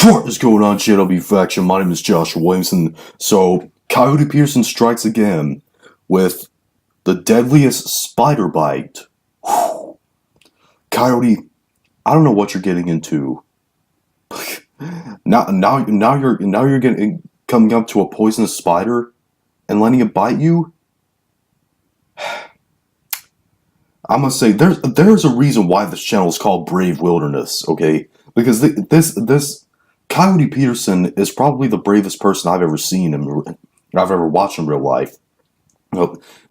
What is going on, JW Faction? My name is Joshua Williamson. So, Coyote Peterson strikes again with the deadliest spider bite. Whew. Coyote, I don't know what you're getting into. now you're getting coming up to a poisonous spider and letting it bite you. I must say, there's a reason why this channel is called Brave Wilderness. Okay, because this Coyote Peterson is probably the bravest person I've ever seen and I've ever watched in real life.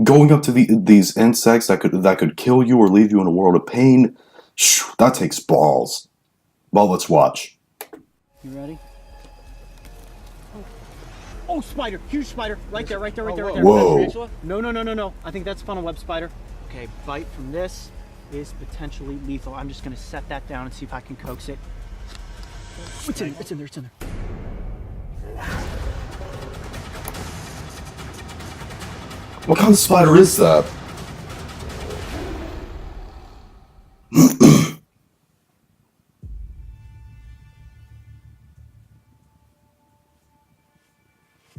Going up to these insects that could kill you or leave you in a world of pain, that takes balls. Well, let's watch. You ready? Oh, spider! Huge spider! Right there, right there, right there, right there. Whoa! No. I think that's funnel web spider. Okay, bite from this is potentially lethal. I'm just gonna set that down and see if I can coax it. It's in there. What kind of spider is that?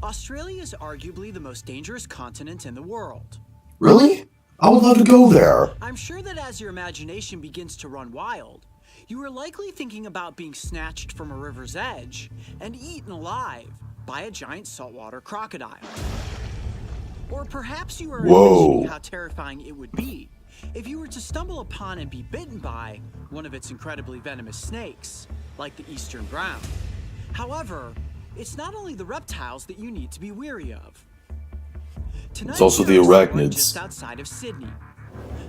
Australia is arguably the most dangerous continent in the world. Really? I would love to go there. I'm sure that as your imagination begins to run wild, you are likely thinking about being snatched from a river's edge and eaten alive by a giant saltwater crocodile. Or perhaps you are imagining how terrifying it would be if you were to stumble upon and be bitten by one of its incredibly venomous snakes, like the eastern brown. However, it's not only the reptiles that you need to be wary of. Tonight, it's also the we are arachnids. just outside of Sydney,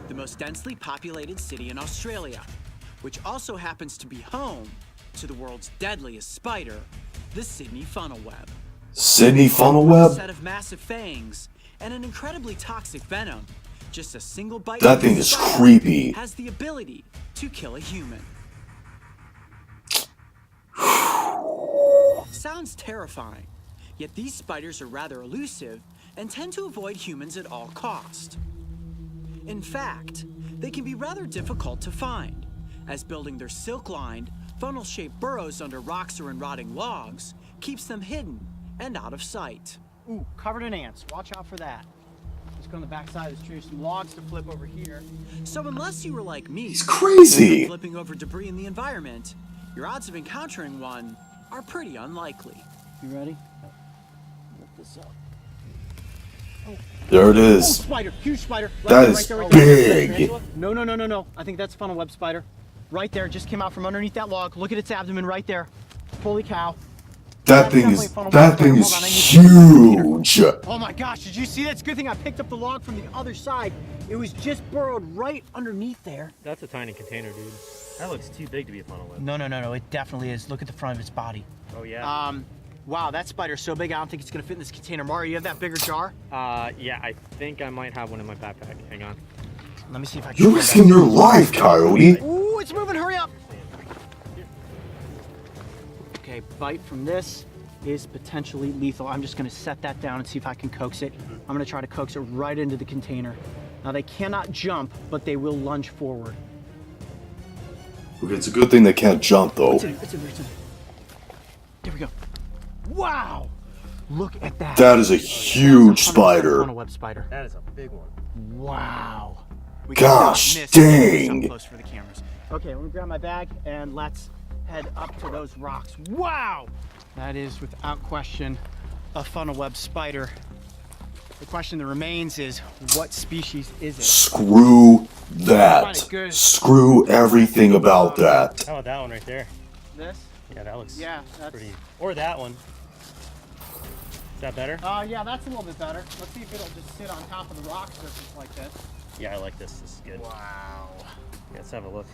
the most densely populated city in Australia, which also happens to be home to the world's deadliest spider, the Sydney funnel web. Sydney funnel A web? set of massive fangs and an incredibly toxic venom. Just a single bite That of thing the is spider creepy. has the ability to kill a human. Sounds terrifying, yet these spiders are rather elusive and tend to avoid humans at all cost. In fact, they can be rather difficult to find, as building their silk-lined, funnel-shaped burrows under rocks or in rotting logs keeps them hidden and out of sight. Ooh, covered in ants. Watch out for that. Let's go on the back side of this tree. Some logs to flip over here. So unless you were like me, He's crazy. flipping over debris in the environment, your odds of encountering one are pretty unlikely. You ready? Lift this up. There it Oh, is. spider! Huge spider! That is big. No. I think that's funnel web spider. Right there, just came out from underneath that log. Look at its abdomen right there. Holy cow. That thing is huge. Oh my gosh, did you see that? It's a good thing I picked up the log from the other side. It was just burrowed right underneath there. That's a tiny container, dude. That looks too big to be a funnel web. No, it definitely is. Look at the front of its body. Oh, yeah. Wow, that spider's so big, I don't think it's gonna fit in this container. Mario, you have that bigger jar? Yeah, I think I might have one in my backpack. Hang on. Let me see if I can. You're risking your life, Coyote. Ooh, it's moving, hurry up! Okay, bite from this is potentially lethal. I'm just gonna set that down and see if I can coax it. I'm gonna try to coax it right into the container. Now they cannot jump, but they will lunge forward. Okay, it's a good thing they can't jump, though. It's in there. There we go. Wow! Look at that. That is a huge spider. Funnel web spider. That is a big one. Wow. We Gosh, cannot miss dang. so close for the cameras. Okay, let me grab my bag and let's head up to those rocks. Wow! That is without question a funnel web spider. The question that remains is, what species is it? Screw that. Screw everything about that. How about that one right there? This? Yeah, that looks that's pretty. Or that one. Is that better? Yeah, that's a little bit better. Let's see if it'll just sit on top of the rock surface like this. Yeah, I like this. This is good. Wow. Yeah, let's have a look.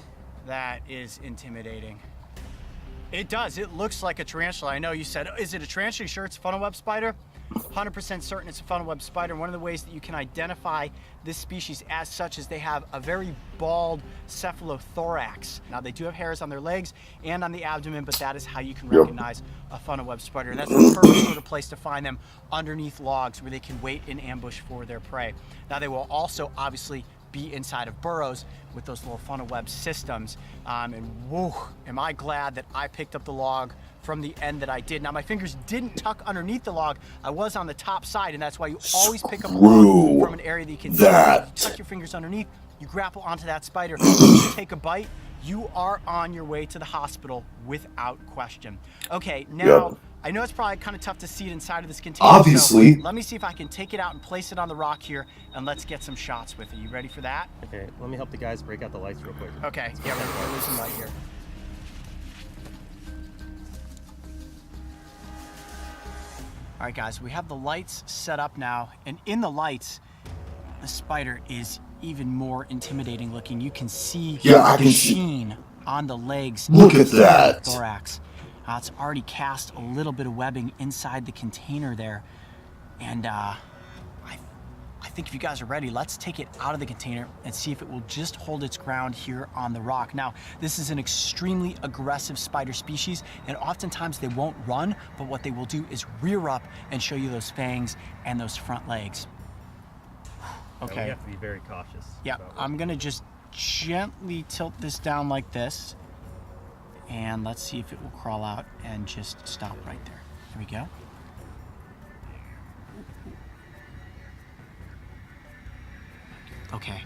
That is intimidating. It does. It looks like a tarantula. I know you said, is it a tarantula? You sure it's a funnel web spider? 100% certain it's a funnel web spider. One of the ways that you can identify this species as such is they have a very bald cephalothorax. Now they do have hairs on their legs and on the abdomen, but that is how you can recognize a funnel web spider. And that's the perfect sort of place to find them, underneath logs where they can wait in ambush for their prey. Now they will also obviously be inside of burrows with those little funnel web systems. And whoa, am I glad that I picked up the log from the end that I did. Now my fingers didn't tuck underneath the log. I was on the top side, and that's why you always pick up a log from an area that you can see. You tuck your fingers underneath, you grapple onto that spider, you take a bite, you are on your way to the hospital without question. Okay, now I know it's probably kind of tough to see it inside of this container. Obviously. So let me see if I can take it out and place it on the rock here, and let's get some shots with it. You ready for that? Okay, let me help the guys break out the lights real quick. Okay, yeah, we're losing light here. All right, guys, we have the lights set up now, and in the lights, the spider is even more intimidating looking. You can see the sheen on the legs. Look at that. Thorax. It's already cast a little bit of webbing inside the container there, and I think if you guys are ready, let's take it out of the container and see if it will just hold its ground here on the rock. Now, this is an extremely aggressive spider species, and oftentimes they won't run, but what they will do is rear up and show you those fangs and those front legs. Okay. We have to be very cautious. Yeah, I'm gonna just gently tilt this down like this, and let's see if it will crawl out and just stop right there. There we go. Okay,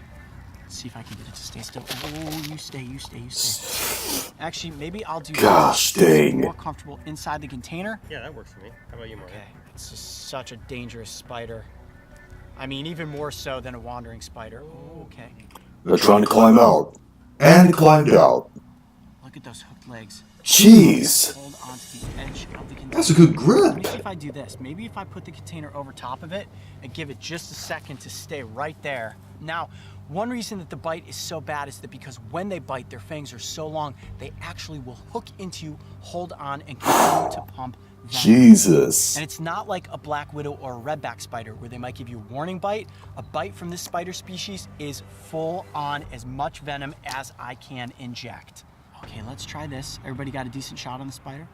let's see if I can get it to stay still. Oh, you stay. Actually, maybe I'll do Gosh dang. more comfortable inside the container. Yeah, that works for me. How about you, Mario? Okay, it's just such a dangerous spider. I mean, even more so than a wandering spider. Oh, okay. They're trying to climb out. And climbed out. Look at those hooked legs. Jeez. Hold onto the edge of the container. That's a good Let me grip. see if I do this. Maybe if I put the container over top of it and give it just a second to stay right there. Now, one reason that the bite is so bad is that because when they bite, their fangs are so long, they actually will hook into you, hold on, and continue to pump venom. Jesus. And it's not like a black widow or a redback spider where they might give you a warning bite. A bite from this spider species is full on as much venom as I can inject. Okay, let's try this. Everybody got a decent shot on the spider?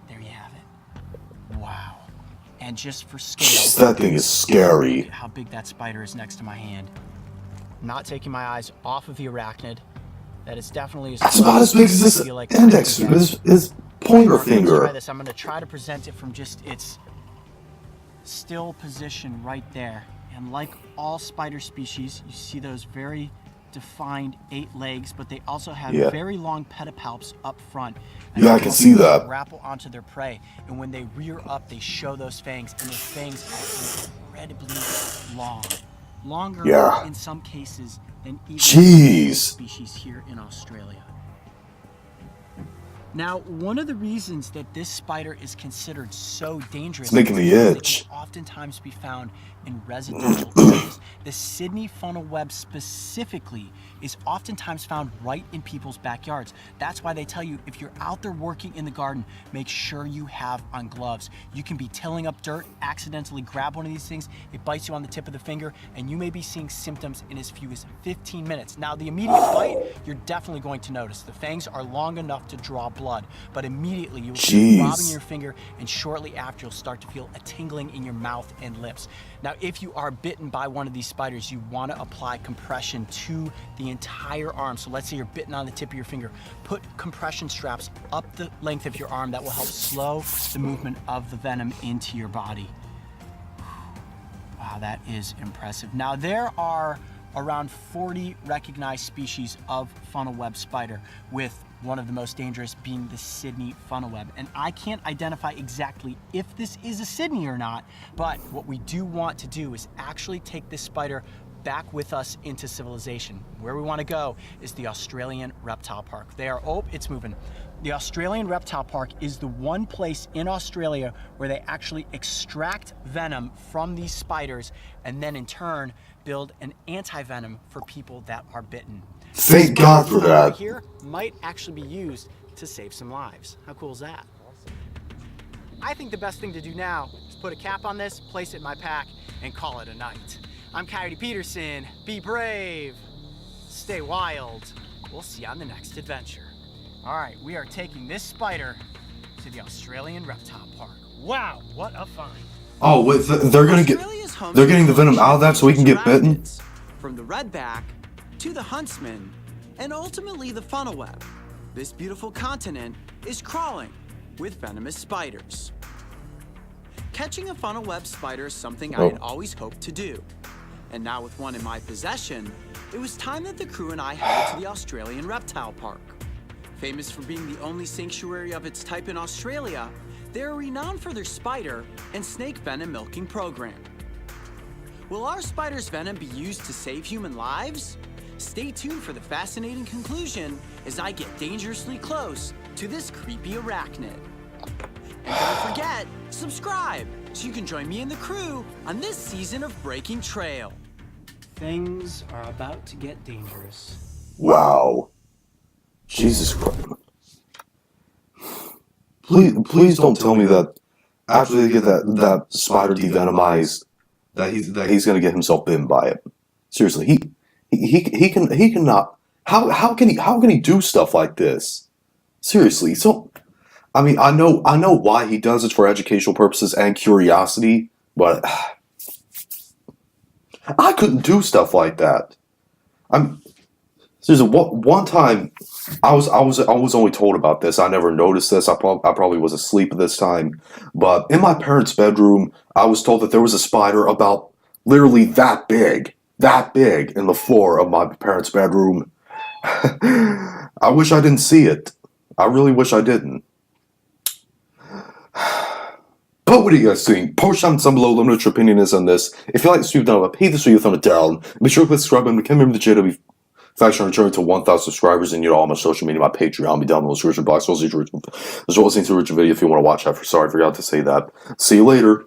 There you have it. Wow. And just for scale, That thing is scary. look at how big that spider is next to my hand. Not taking my eyes off of the arachnid. That is definitely It's about as big as this I feel like I index, can get. his pointer Let's try finger. this. I'm going to try to present it from just its still position right there. And like all spider species, you see those very defined 8 legs, but they also have very long pedipalps up front. And Yeah, I can see that. Grapple onto their prey, and when they rear up, they show those fangs, and those fangs are incredibly long, longer in some cases than even Jeez. species here in Australia. Now, one of the reasons that this spider is considered so dangerous It's making me is itch. it can oftentimes be found in residential areas. The Sydney funnel web specifically is oftentimes found right in people's backyards. That's why they tell you if you're out there working in the garden, make sure you have on gloves. You can be tilling up dirt, accidentally grab one of these things, it bites you on the tip of the finger, and you may be seeing symptoms in as few as 15 minutes. Now, the immediate bite, you're definitely going to notice. The fangs are long enough to draw blood, but immediately you'll see throbbing in your finger, and shortly after you'll start to feel a tingling in your mouth and lips. Now, if you are bitten by one of these spiders, you want to apply compression to the entire arm. So let's say you're bitten on the tip of your finger. Put compression straps up the length of your arm. That will help slow the movement of the venom into your body. Wow, that is impressive. Now, there are around 40 recognized species of funnel web spider, with one of the most dangerous being the Sydney funnel web. And I can't identify exactly if this is a Sydney or not, but what we do want to do is actually take this spider back with us into civilization. Where we want to go is the Australian Reptile Park. It's moving. The Australian Reptile Park is the one place in Australia where they actually extract venom from these spiders and then in turn build an anti-venom for people that are bitten. Thank God for that. Right here might actually be used to save some lives. How cool is that? I think the best thing to do now is put a cap on this, place it in my pack, and call it a night. I'm Coyote Peterson. Be brave. Stay wild. We'll see you on the next adventure. All right, we are taking this spider to the Australian Reptile Park. Wow, what a find. Oh, wait, they're getting the venom out of that so he can get bitten? From the redback to the huntsman and ultimately the funnel web. This beautiful continent is crawling with venomous spiders. Catching a funnel web spider is something I had always hoped to do. And now with one in my possession, it was time that the crew and I headed to the Australian Reptile Park. Famous for being the only sanctuary of its type in Australia, they are renowned for their spider and snake venom milking program. Will our spider's venom be used to save human lives? Stay tuned for the fascinating conclusion as I get dangerously close to this creepy arachnid. And don't forget, subscribe so you can join me and the crew on this season of Breaking Trail. Things are about to get dangerous. Wow. Jesus Christ. Please don't tell me that after they get that spider devenomized, that he's gonna get himself bitten by it. Seriously, he cannot. How can he do stuff like this? Seriously, so I mean, I know why he does it for educational purposes and curiosity, but I couldn't do stuff like that. Seriously, one time I was only told about this. I never noticed this. I probably was asleep at this time, but in my parents' bedroom, I was told that there was a spider about literally that big in the floor of my parents' bedroom. I wish I didn't see it. I really wish I didn't. But what do you guys think? Post down some below, let me know what your opinion is on this. If you like this video, hit this video, thumb it down. Be sure to click subscribe button, become a member of the JW faction, return to 1,000 subscribers, and all my social media, my Patreon, be down in the description box, as well as the original video if you want to watch that. Sorry, I forgot to say that. See you later.